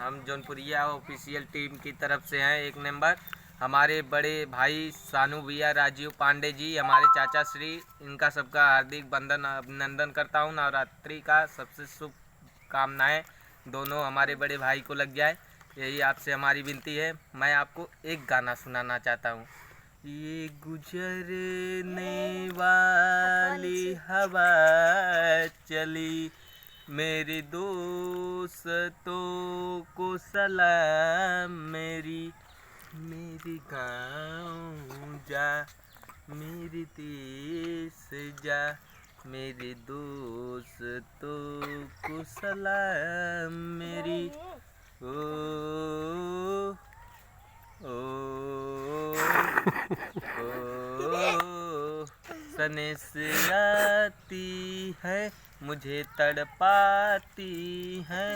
हम Jaunpuriya official team की तरफ से हैं। एक नंबर हमारे बड़े भाई सानू भैया, राजीव पांडे जी, हमारे चाचा श्री, इनका सबका हार्दिक वंदन अभिनंदन करता हूँ। नवरात्रि का सबसे शुभ कामनाएँ दोनों हमारे बड़े भाई को लग जाए, यही आपसे हमारी विनती है। मैं आपको एक गाना सुनाना चाहता हूँ। ये गुजरने वाली हवा चली, मेरे दोस्तों को सलाम मेरी, मेरी गाँव जा, मेरी देश जा, मेरे दोस्तों को सलाम मेरी। ओ ओ ओ सने से आती है, मुझे तड़पाती है।